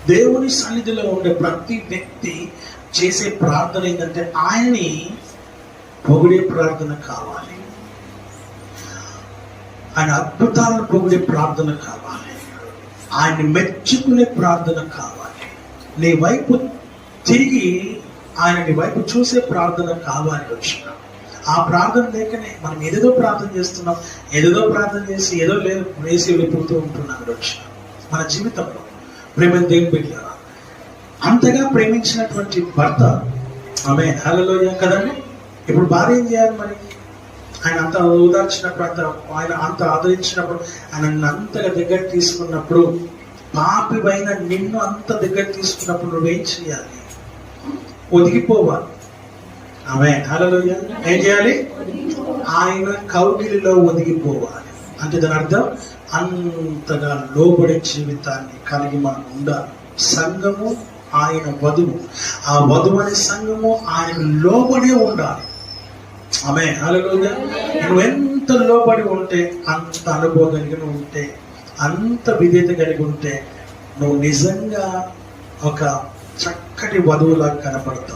దేవుని సన్నిధిలో ఉండే ప్రతి వ్యక్తి చేసే ప్రార్థన ఏంటంటే ఆయన్ని పొగిడే ప్రార్థన కావాలి, ఆయన అద్భుతాలను పొగిడే ప్రార్థన కావాలి, ఆయన్ని మెచ్చుకునే ప్రార్థన కావాలి, నీ వైపు తిరిగి ఆయన నీ వైపు చూసే ప్రార్థన కావాలి. వచ్చిన ఆ ప్రార్థన లేకనే మనం ఏదేదో ప్రార్థన చేస్తున్నాం, ఏదేదో ప్రార్థన చేసి ఏదో లేదు వేసి వెళ్ళిపోతూ ఉంటున్నాం. వచ్చిన మన జీవితంలో ప్రేమ దేవుని బిడ్డలారా, అంతగా ప్రేమించినటువంటి భర్త ఆమె హల్లెలూయా కదండి. ఇప్పుడు భార్య ఏం చేయాలి మరి? ఆయన అంత ఓదార్చినప్పుడు, ఆయన అంత ఆదరించినప్పుడు, ఆయన అంతగా దగ్గర తీసుకున్నప్పుడు, పాపివైన నిన్ను అంత దగ్గర తీసుకున్నప్పుడు నువ్వేం చేయాలి? ఒదిగిపోవాలి. ఆమె హల్లెలూయా. ఏం చేయాలి? ఆయన కౌగిలిలో ఒదిగిపోవాలి. అంటే దాని అర్థం అంతగా లోబడే జీవితాన్ని కలిగి మనం ఉండాలి. సంఘము ఆయన వధువు, ఆ వధువు అనే సంఘము ఆయనకు లోబడే ఉండాలి. ఆమె హల్లెలూయా. నువ్వు ఎంత లోబడి ఉంటే, అంత అనుభవం కలిగి ఉంటే, అంత విధేయత కలిగి ఉంటే, నువ్వు నిజంగా ఒక చక్కటి వధువులా కనపడతావు.